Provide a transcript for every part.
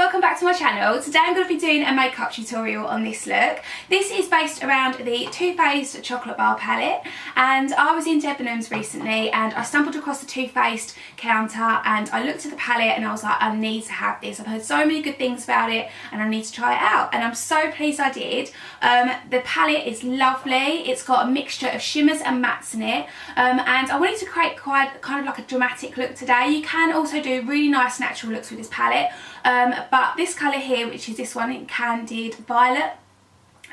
welcome back to my channel. Today I'm going to be doing a makeup tutorial on this look. This is based around the Too Faced chocolate bar palette, and I was in Debenhams recently and I stumbled across the Too Faced counter and I looked at the palette and I was like, I need to have this. I've heard so many good things about it and I need to try it out, and I'm so pleased I did. The palette is lovely. It's got a mixture of shimmers and mattes in it, and I wanted to create quite kind of like a dramatic look today. You can also do really nice natural looks with this palette. But this colour here, which is this one in Candid Violet,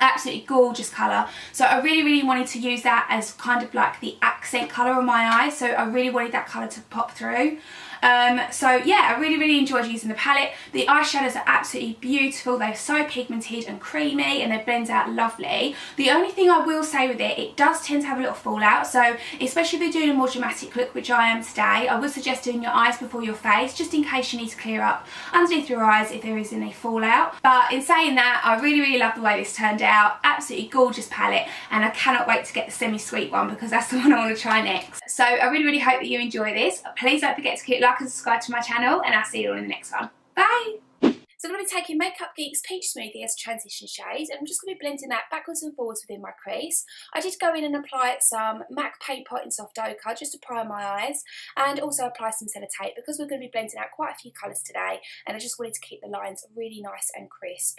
absolutely gorgeous colour. So I really wanted to use that as kind of like the accent colour on my eye. So I really wanted that colour to pop through. So yeah, I really enjoyed using the palette. The eyeshadows are absolutely beautiful. They're so pigmented and creamy and they blend out lovely. The only thing I will say with it, it does tend to have a little fallout. So especially if you're doing a more dramatic look, which I am today, I would suggest doing your eyes before your face, just in case you need to clear up underneath your eyes if there is any fallout. But in saying that, I really love the way this turned out. Absolutely gorgeous palette, and I cannot wait to get the semi-sweet one because that's the one I want to try next. So I really hope that you enjoy this. Please don't forget to click like and subscribe to my channel, and I'll see you all in the next one. Bye! So I'm going to be taking Makeup Geek's Peach Smoothie as a transition shade, and I'm just going to be blending that backwards and forwards within my crease. I did go in and apply some MAC Paint Pot in Soft Ochre just to prime my eyes, and also apply some sellotape because we're going to be blending out quite a few colours today, and I just wanted to keep the lines really nice and crisp.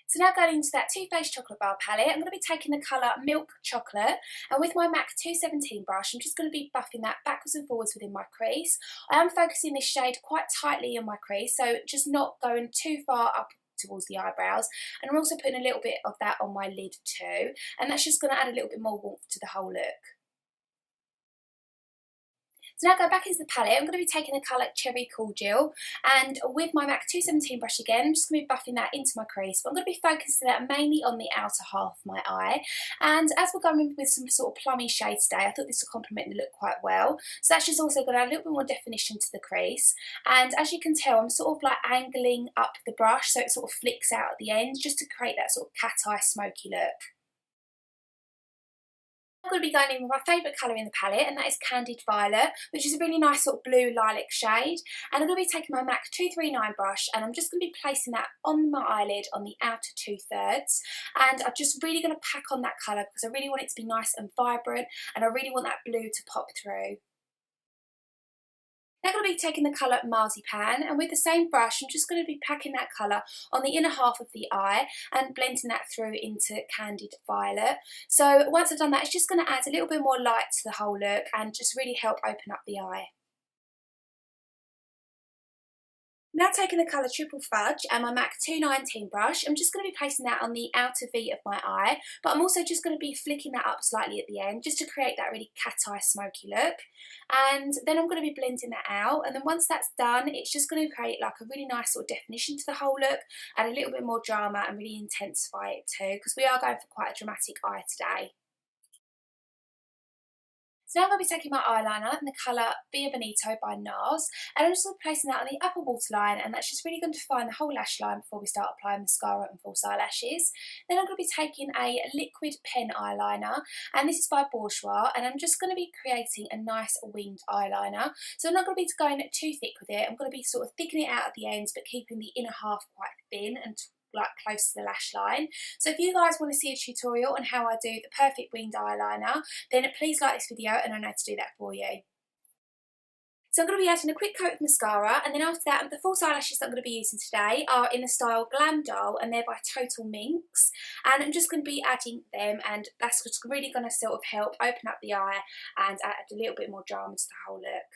So now going into that Too Faced chocolate bar palette, I'm going to be taking the colour Milk Chocolate, and with my MAC 217 brush I'm just going to be buffing that backwards and forwards within my crease. I am focusing this shade quite tightly in my crease, so just not going too far up towards the eyebrows, and I'm also putting a little bit of that on my lid too, and that's just going to add a little bit more warmth to the whole look. So now go back into the palette, I'm going to be taking the colour Cherry Cordial, and with my MAC 217 brush again, I'm just going to be buffing that into my crease, but I'm going to be focusing that mainly on the outer half of my eye. And as we're going with some sort of plummy shades today, I thought this would complement the look quite well. So that's just also going to add a little bit more definition to the crease. And as you can tell, I'm sort of like angling up the brush so it sort of flicks out at the end, just to create that sort of cat eye smoky look. I'm going to be going in with my favourite colour in the palette, and that is Candid Violet, which is a really nice sort of blue lilac shade. And I'm going to be taking my MAC 239 brush, and I'm just going to be placing that on my eyelid on the outer 2/3. And I'm just really going to pack on that colour because I really want it to be nice and vibrant, and I really want that blue to pop through. Now I'm going to be taking the colour Marzipan, and with the same brush I'm just going to be packing that colour on the inner half of the eye and blending that through into Candid Violet. So once I've done that, it's just going to add a little bit more light to the whole look and just really help open up the eye. Now taking the colour Triple Fudge and my MAC 219 brush, I'm just going to be placing that on the outer V of my eye, but I'm also just going to be flicking that up slightly at the end just to create that really cat eye smoky look. And then I'm going to be blending that out, and then once that's done, it's just going to create like a really nice sort of definition to the whole look, add a little bit more drama and really intensify it too, because we are going for quite a dramatic eye today. So now I'm going to be taking my eyeliner in the colour Via Bonito by NARS, and I'm just going to be placing that on the upper waterline, and that's just really going to define the whole lash line before we start applying mascara and false eyelashes. Then I'm going to be taking a liquid pen eyeliner, and this is by Bourjois, and I'm just going to be creating a nice winged eyeliner. So I'm not going to be going too thick with it, I'm going to be sort of thickening it out at the ends but keeping the inner half quite thin and like close to the lash line. So if you guys want to see a tutorial on how I do the perfect winged eyeliner, then please like this video and I know how to do that for you. So I'm going to be adding a quick coat of mascara, and then after that the false eyelashes that I'm going to be using today are in the style Glam Doll, and they're by Total Minx, and I'm just going to be adding them, and that's just really going to sort of help open up the eye and add a little bit more drama to the whole look.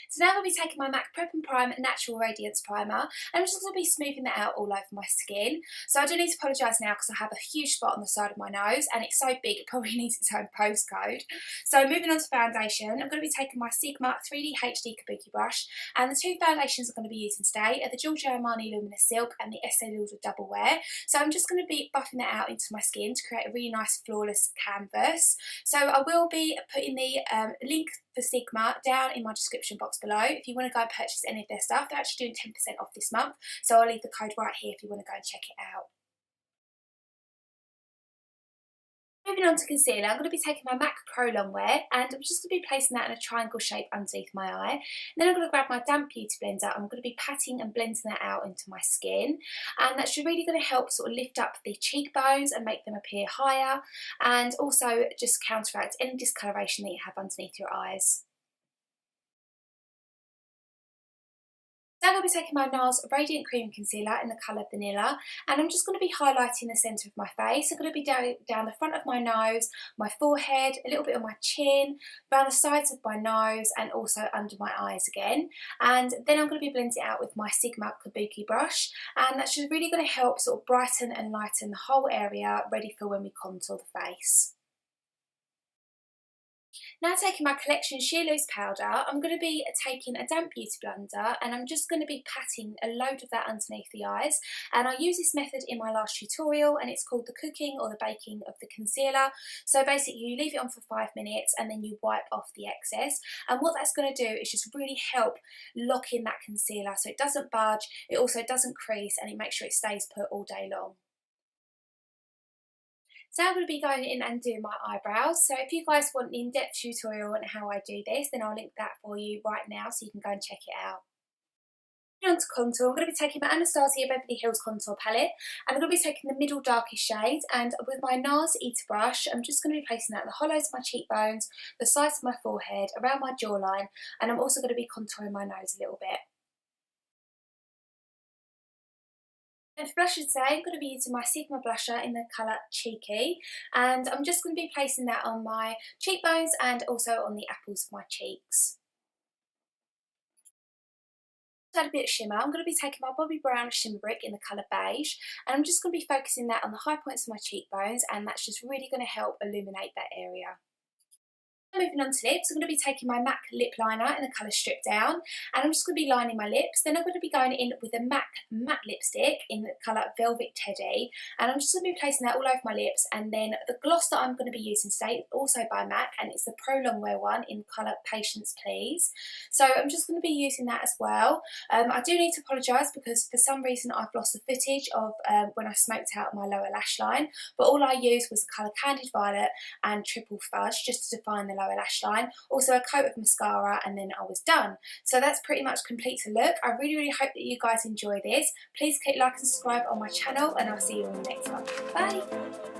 So now I'm going to be taking my MAC Prep and Prime Natural Radiance Primer, and I'm just going to be smoothing that out all over my skin. So I do need to apologise now because I have a huge spot on the side of my nose and it's so big it probably needs its own postcode. So moving on to foundation, I'm going to be taking my Sigma 3D HD Kabuki brush, and the two foundations I'm going to be using today are the Giorgio Armani Luminous Silk and the Estee Lauder Double Wear. So I'm just going to be buffing that out into my skin to create a really nice flawless canvas. So I will be putting the link for Sigma down in my description box below if you want to go and purchase any of their stuff. They're actually doing 10% off this month, so I'll leave the code right here if you want to go and check it out. Moving on to concealer, I'm going to be taking my MAC Pro Longwear and I'm just going to be placing that in a triangle shape underneath my eye. And then I'm going to grab my damp beauty blender. I'm going to be patting and blending that out into my skin, and that's really going to help sort of lift up the cheekbones and make them appear higher, and also just counteract any discoloration that you have underneath your eyes. Now I'm going to be taking my NARS Radiant Cream Concealer in the colour Vanilla, and I'm just going to be highlighting the centre of my face. I'm going to be down the front of my nose, my forehead, a little bit on my chin, around the sides of my nose, and also under my eyes again. And then I'm going to be blending it out with my Sigma Kabuki brush, and that's just really going to help sort of brighten and lighten the whole area, ready for when we contour the face. Now taking my Collection Sheer Loose Powder, I'm going to be taking a damp beauty blender and I'm just going to be patting a load of that underneath the eyes. And I use this method in my last tutorial and it's called the cooking or the baking of the concealer. So basically you leave it on for 5 minutes and then you wipe off the excess. And what that's going to do is just really help lock in that concealer so it doesn't budge, it also doesn't crease, and it makes sure it stays put all day long. So I'm going to be going in and doing my eyebrows. So if you guys want an in-depth tutorial on how I do this, then I'll link that for you right now so you can go and check it out. Moving on to contour, I'm going to be taking my Anastasia Beverly Hills contour palette, and I'm going to be taking the middle darkest shade, and with my NARS Eater brush I'm just going to be placing that in the hollows of my cheekbones, the sides of my forehead, around my jawline, and I'm also going to be contouring my nose a little bit. And for blusher today, I'm going to be using my Sigma blusher in the colour Cheeky, and I'm just going to be placing that on my cheekbones and also on the apples of my cheeks. To add a bit of shimmer, I'm going to be taking my Bobbi Brown shimmer brick in the colour Beige, and I'm just going to be focusing that on the high points of my cheekbones, and that's just really going to help illuminate that area. Moving on to lips, I'm going to be taking my MAC lip liner in the colour Strip Down, and I'm just going to be lining my lips. Then I'm going to be going in with a MAC matte lipstick in the colour Velvet Teddy, and I'm just going to be placing that all over my lips. And then the gloss that I'm going to be using today is also by MAC, and it's the Pro Longwear one in colour Patience Please. So I'm just going to be using that as well. I do need to apologise because for some reason I've lost the footage of when I smoked out my lower lash line, but all I used was the colour Candied Violet and Triple Fudge just to define the lower lash line, also a coat of mascara, and then I was done. So that's pretty much complete the look. I really hope that you guys enjoy this. Please click like and subscribe on my channel, and I'll see you on the next one. Bye!